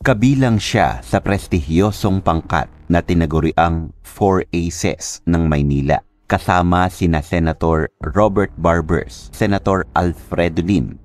Kabilang siya sa prestihiyosong pangkat na tinaguriang Four Aces ng Maynila, kasama sina Senator Robert Barbers, Senator Alfredo Lim,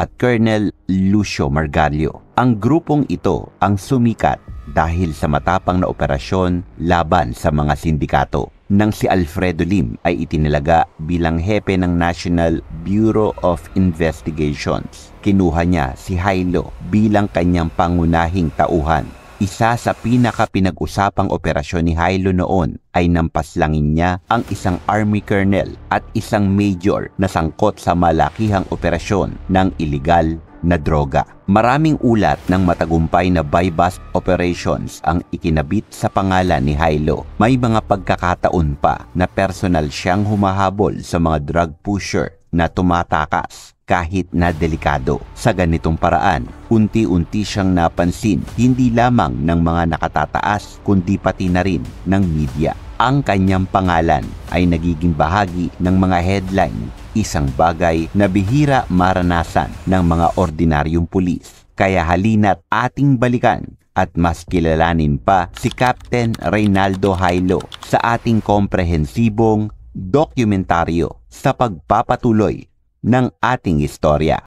at Colonel Lucio Margallo. Ang grupong ito ang sumikat dahil sa matapang na operasyon laban sa mga sindikato. Nang si Alfredo Lim ay itinilaga bilang hepe ng National Bureau of Investigations, kinuha niya si Jailo bilang kanyang pangunahing tauhan. Isa sa pinaka-pinag-usapang operasyon ni Jailo noon ay nampaslangin niya ang isang army colonel at isang major na sangkot sa malakihang operasyon ng iligal na droga. Maraming ulat ng matagumpay na buy-bust operations ang ikinabit sa pangalan ni Jailo. May mga pagkakataon pa na personal siyang humahabol sa mga drug pusher na tumatakas kahit na delikado. Sa ganitong paraan, unti-unti siyang napansin hindi lamang ng mga nakatataas kundi pati na rin ng media. Ang kanyang pangalan ay nagiging bahagi ng mga headline, isang bagay na bihira maranasan ng mga ordinaryong pulis. Kaya halina't ating balikan at mas kilalanin pa si Captain Reynaldo Jailo sa ating komprehensibong dokumentaryo sa pagpapatuloy ng ating istorya.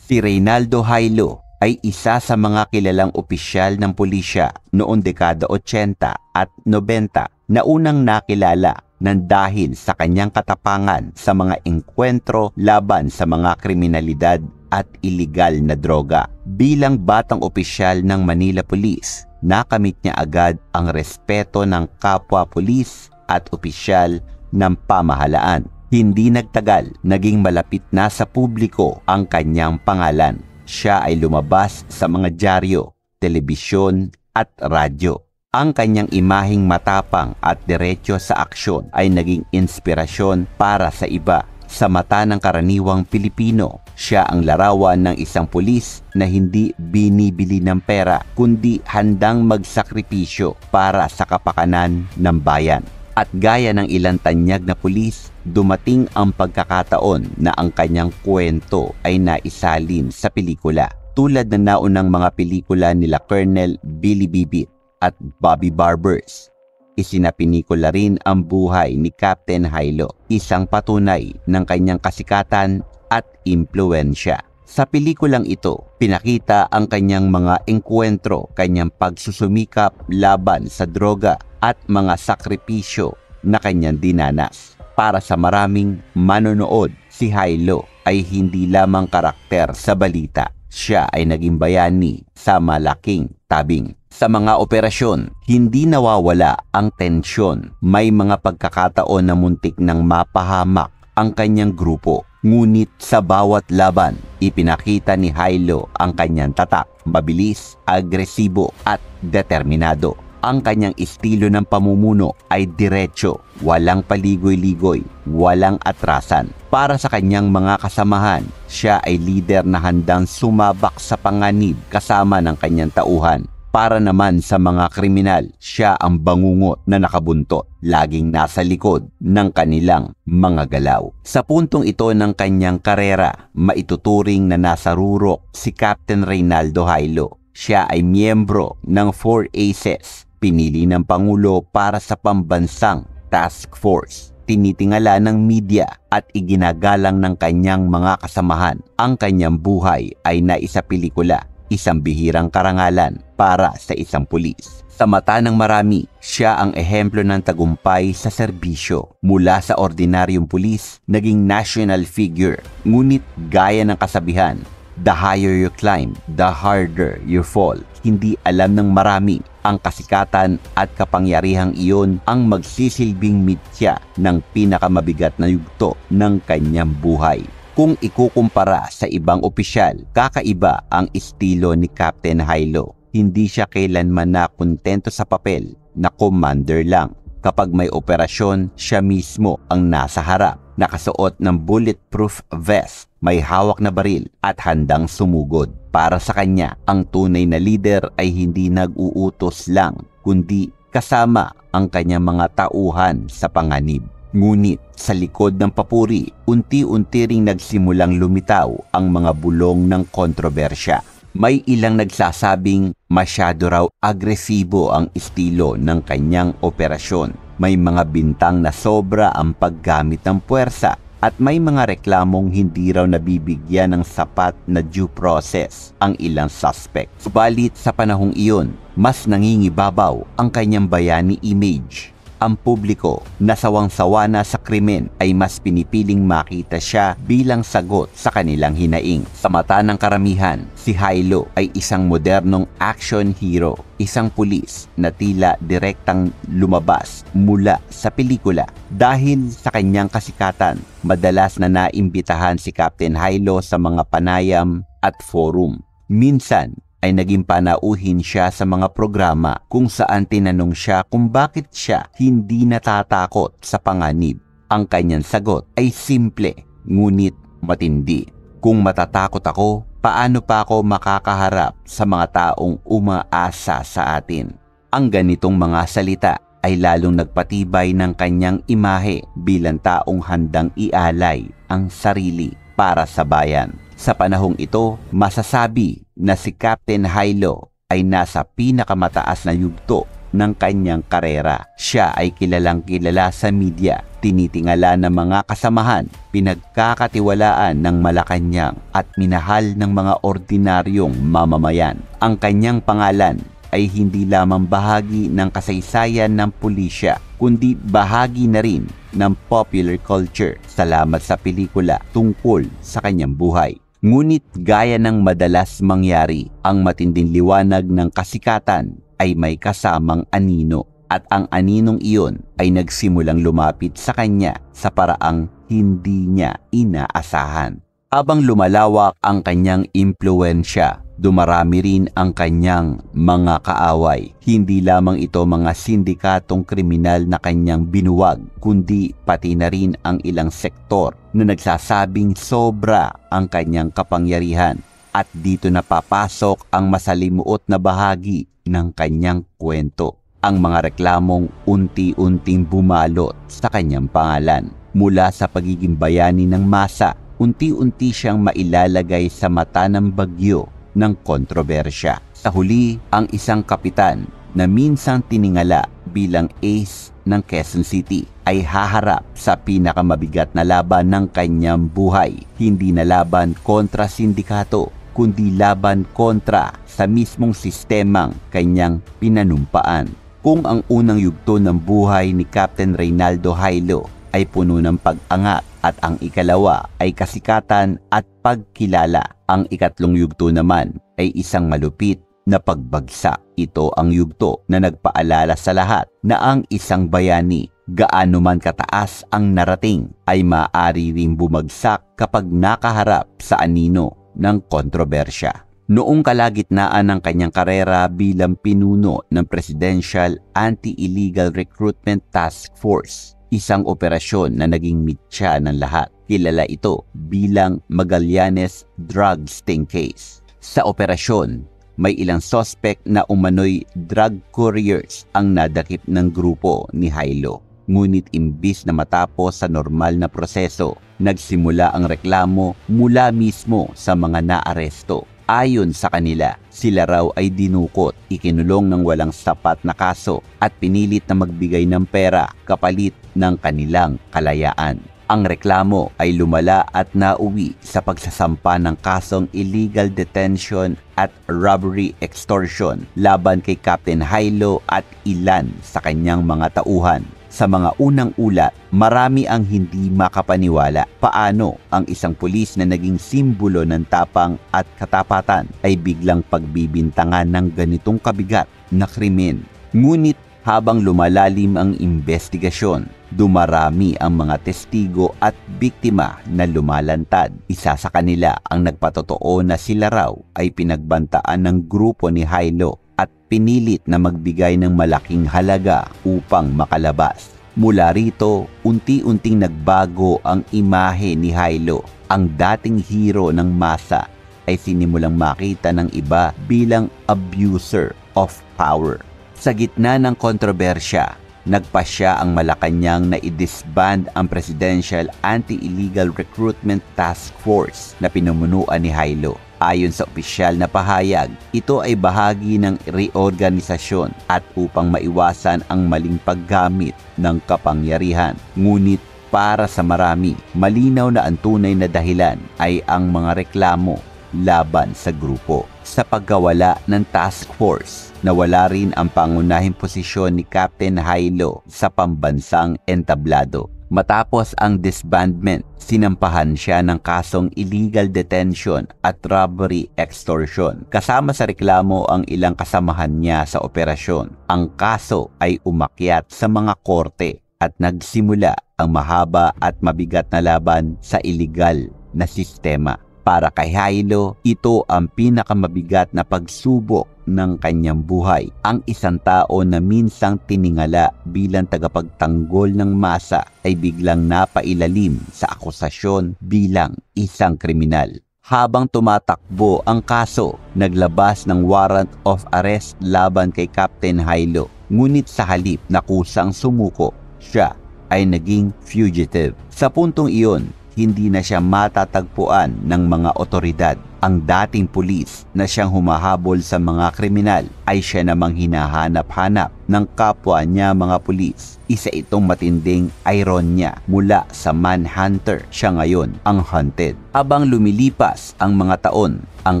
Si Reynaldo Jailo ay isa sa mga kilalang opisyal ng pulisya noong dekada 80 at 90 na unang nakilala ng dahil sa kanyang katapangan sa mga engkwentro laban sa mga kriminalidad at iligal na droga. Bilang batang opisyal ng Manila Police, nakamit niya agad ang respeto ng kapwa pulis at opisyal ng pamahalaan. Hindi nagtagal, naging malapit na sa publiko ang kanyang pangalan. Siya ay lumabas sa mga dyaryo, telebisyon at radyo. Ang kanyang imaheng matapang at diretso sa aksyon ay naging inspirasyon para sa iba. Sa mata ng karaniwang Pilipino, siya ang larawan ng isang pulis na hindi binibili ng pera kundi handang magsakripisyo para sa kapakanan ng bayan. At gaya ng ilang tanyag na pulis, dumating ang pagkakataon na ang kanyang kwento ay naisalin sa pelikula. Tulad ng naunang mga pelikula nila Colonel Billy Bibit at Bobby Barbers, isinapinikula rin ang buhay ni Captain Jailo, isang patunay ng kanyang kasikatan at impluensya. Sa pelikulang ito, pinakita ang kanyang mga engkwentro, kanyang pagsusumikap laban sa droga at mga sakripisyo na kanyang dinanas. Para sa maraming manonood, si Jailo ay hindi lamang karakter sa balita. Siya ay naging bayani sa malaking tabing. Sa mga operasyon, hindi nawawala ang tensyon. May mga pagkakataon na muntik nang mapahamak ang kanyang grupo. Ngunit sa bawat laban, ipinakita ni Jailo ang kanyang tatak, mabilis, agresibo at determinado. Ang kanyang estilo ng pamumuno ay diretso, walang paligoy-ligoy, walang atrasan. Para sa kanyang mga kasamahan, siya ay leader na handang sumabak sa panganib kasama ng kanyang tauhan. Para naman sa mga kriminal, siya ang bangungot na nakabuntot, laging nasa likod ng kanilang mga galaw. Sa puntong ito ng kanyang karera, maituturing na nasa rurok si Captain Reynaldo Jailo. Siya ay miyembro ng Four Aces, pinili ng Pangulo para sa pambansang task force. Tinitingala ng media at iginagalang ng kanyang mga kasamahan. Ang kanyang buhay ay naisapelikula, isang bihirang karangalan para sa isang pulis. Sa mata ng marami, siya ang ehemplo ng tagumpay sa serbisyo. Mula sa ordinaryong pulis, naging national figure. Ngunit gaya ng kasabihan, the higher you climb, the harder you fall. Hindi alam ng marami ang kasikatan at kapangyarihang iyon ang magsisilbing mitya ng pinakamabigat na yugto ng kanyang buhay. Kung ikukumpara sa ibang opisyal, kakaiba ang estilo ni Captain Jailo. Hindi siya kailanman na kontento sa papel na commander lang. Kapag may operasyon, siya mismo ang nasa harap, nakasuot ng bulletproof vest, may hawak na baril at handang sumugod. Para sa kanya, ang tunay na leader ay hindi nag-uutos lang, kundi kasama ang kanyang mga tauhan sa panganib. Ngunit sa likod ng papuri, unti-unti ring nagsimulang lumitaw ang mga bulong ng kontrobersya. May ilang nagsasabing masyado raw agresibo ang estilo ng kanyang operasyon. May mga bintang na sobra ang paggamit ng puwersa at may mga reklamong hindi raw nabibigyan ng sapat na due process ang ilang suspect. Subalit sa panahong iyon, mas nangingibabaw ang kanyang bayani image. Ang publiko na sawang-sawa na sa krimen ay mas pinipiling makita siya bilang sagot sa kanilang hinaing. Sa mata ng karamihan, si Hilo ay isang modernong action hero, isang pulis na tila direktang lumabas mula sa pelikula. Dahil sa kanyang kasikatan, madalas na naimbitahan si Captain Hilo sa mga panayam at forum. Minsan ay naging panauhin siya sa mga programa kung saan tinanong siya kung bakit siya hindi natatakot sa panganib. Ang kanyang sagot ay simple, ngunit matindi. Kung matatakot ako, paano pa ako makakaharap sa mga taong umaasa sa atin? Ang ganitong mga salita ay lalong nagpatibay ng kanyang imahe bilang taong handang ialay ang sarili para sa bayan. Sa panahong ito, masasabi na si Captain Hilo ay nasa pinakamataas na yugto ng kanyang karera. Siya ay kilalang kilala sa media, tinitingala ng mga kasamahan, pinagkakatiwalaan ng Malacanang at minahal ng mga ordinaryong mamamayan. Ang kanyang pangalan ay hindi lamang bahagi ng kasaysayan ng pulisya, kundi bahagi na rin ng popular culture salamat sa pelikula tungkol sa kanyang buhay. Ngunit gaya ng madalas mangyari, ang matinding liwanag ng kasikatan ay may kasamang anino at ang aninong iyon ay nagsimulang lumapit sa kanya sa paraang hindi niya inaasahan. Habang lumalawak ang kanyang impluwensya, dumarami rin ang kanyang mga kaaway. Hindi lamang ito mga sindikatong kriminal na kanyang binuwag, kundi pati na rin ang ilang sektor na nagsasabing sobra ang kanyang kapangyarihan. At dito na papasok ang masalimuot na bahagi ng kanyang kwento. Ang mga reklamong unti-unting bumalot sa kanyang pangalan. Mula sa pagiging bayani ng masa, unti-unti siyang mailalagay sa mata ng bagyo ng kontrobersya. Sa huli, ang isang kapitan na minsang tiningala bilang ace ng Quezon City ay haharap sa pinakamabigat na laban ng kanyang buhay. Hindi na laban kontra sindikato, kundi laban kontra sa mismong sistemang kanyang pinanumpaan. Kung ang unang yugto ng buhay ni Captain Reynaldo Hilo ay puno ng pag-angat at ang ikalawa ay kasikatan at pagkilala, ang ikatlong yugto naman ay isang malupit na pagbagsak. Ito ang yugto na nagpaalala sa lahat na ang isang bayani, gaano man kataas ang narating, ay maaari ring bumagsak kapag nakaharap sa anino ng kontrobersya. Noong kalagitnaan ng kanyang karera bilang pinuno ng Presidential Anti-Illegal Recruitment Task Force, isang operasyon na naging mitya ng lahat. Kilala ito bilang Magallanes Drug Sting Case. Sa operasyon, may ilang suspect na umano'y drug couriers ang nadakip ng grupo ni Hilo. Ngunit imbis na matapos sa normal na proseso, nagsimula ang reklamo mula mismo sa mga naaresto. Ayon sa kanila, sila raw ay dinukot, ikinulong ng walang sapat na kaso at pinilit na magbigay ng pera kapalit ng kanilang kalayaan. Ang reklamo ay lumala at nauwi sa pagsasampa ng kasong illegal detention at robbery extortion laban kay Captain Hilo at ilan sa kanyang mga tauhan. Sa mga unang ulat, marami ang hindi makapaniwala paano ang isang pulis na naging simbolo ng tapang at katapatan ay biglang pagbibintangan ng ganitong kabigat na krimen. Ngunit habang lumalalim ang investigasyon, dumarami ang mga testigo at biktima na lumalantad. Isa sa kanila ang nagpatotoo na sila raw ay pinagbantaan ng grupo ni Hilo at pinilit na magbigay ng malaking halaga upang makalabas. Mula rito, unti-unting nagbago ang imahe ni Hilo. Ang dating hero ng masa ay sinimulang makita ng iba bilang abuser of power. Sa gitna ng kontrobersya, Nagpasya ang Malacanang na i-disband ang Presidential Anti-Illegal Recruitment Task Force na pinumunuan ni Jailo. Ayon sa opisyal na pahayag, ito ay bahagi ng reorganisasyon at upang maiwasan ang maling paggamit ng kapangyarihan. Ngunit para sa marami, malinaw na ang tunay na dahilan ay ang mga reklamo laban sa grupo. Sa pagkawala ng task force, nawala rin ang pangunahing posisyon ni Captain Jailo sa pambansang entablado. Matapos ang disbandment, sinampahan siya ng kasong illegal detention at robbery extortion. Kasama sa reklamo ang ilang kasamahan niya sa operasyon. Ang kaso ay umakyat sa mga korte at nagsimula ang mahaba at mabigat na laban sa iligal na sistema. Para kay Jailo, ito ang pinakamabigat na pagsubok ng kanyang buhay. Ang isang tao na minsang tiningala bilang tagapagtanggol ng masa ay biglang napailalim sa akusasyon bilang isang kriminal. Habang tumatakbo ang kaso, naglabas ng warrant of arrest laban kay Captain Jailo. Ngunit sa halip na kusang sumuko, siya ay naging fugitive. Sa puntong iyon, hindi na siya matatagpuan ng mga otoridad. Ang dating pulis na siyang humahabol sa mga kriminal ay siya namang hinahanap-hanap ng kapwa niya mga pulis. Isa itong matinding ironya mula sa manhunter, siya ngayon ang hunted. Habang lumilipas ang mga taon, ang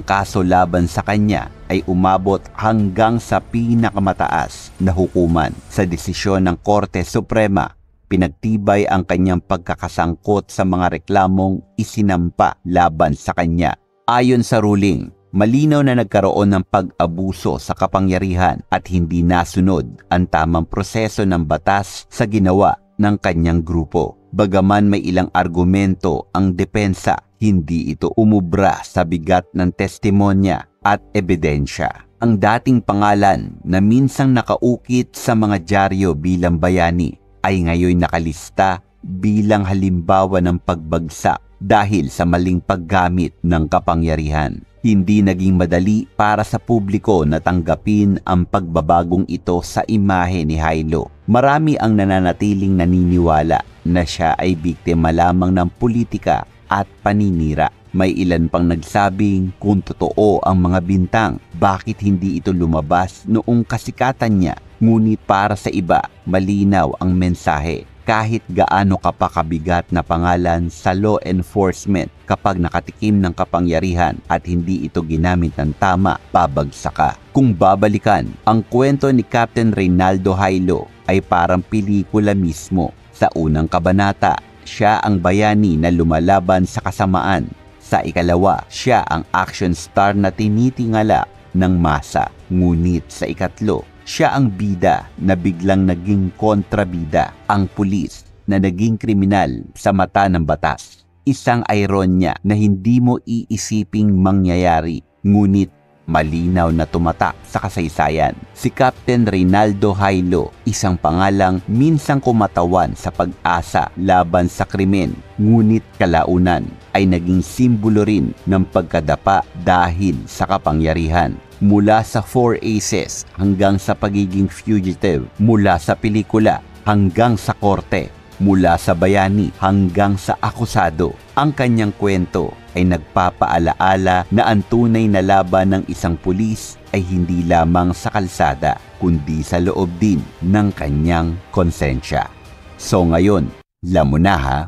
kaso laban sa kanya ay umabot hanggang sa pinakamataas na hukuman. Sa desisyon ng Korte Suprema, pinagtibay ang kanyang pagkakasangkot sa mga reklamong isinampa laban sa kanya. Ayon sa ruling, malinaw na nagkaroon ng pag-abuso sa kapangyarihan at hindi nasunod ang tamang proseso ng batas sa ginawa ng kanyang grupo. Bagaman may ilang argumento ang depensa, hindi ito umubra sa bigat ng testimonya at ebidensya. Ang dating pangalan na minsang nakaukit sa mga dyaryo bilang bayani ay ngayon nakalista bilang halimbawa ng pagbagsak dahil sa maling paggamit ng kapangyarihan. Hindi naging madali para sa publiko na tanggapin ang pagbabagong ito sa imahe ni Jailo. Marami ang nananatiling naniniwala na siya ay biktima lamang ng politika at paninira. May ilan pang nagsabing kung totoo ang mga bintang, bakit hindi ito lumabas noong kasikatan niya? Ngunit para sa iba, malinaw ang mensahe. Kahit gaano ka pa kabigat na pangalan sa law enforcement, kapag nakatikim ng kapangyarihan at hindi ito ginamit ng tama, babagsak ka. Kung babalikan, ang kwento ni Captain Reynaldo Jailo ay parang pelikula mismo. Sa unang kabanata, siya ang bayani na lumalaban sa kasamaan. Sa ikalawa, siya ang action star na tinitingala ng masa. Ngunit sa ikatlo, siya ang bida na biglang naging kontrabida, ang pulis na naging kriminal sa mata ng batas. Isang ironya na hindi mo iisiping mangyayari, ngunit malinaw na tumatak sa kasaysayan. Si Captain Reynaldo Jailo, isang pangalang minsang kumatawan sa pag-asa laban sa krimen, ngunit kalaunan ay naging simbolo rin ng pagkadapa dahil sa kapangyarihan. Mula sa 4 Aces hanggang sa pagiging fugitive, mula sa pelikula hanggang sa korte, mula sa bayani hanggang sa akusado, ang kanyang kwento ay nagpapaalaala na ang tunay na laban ng isang pulis ay hindi lamang sa kalsada, kundi sa loob din ng kanyang konsensya. So ngayon, alam mo na ha?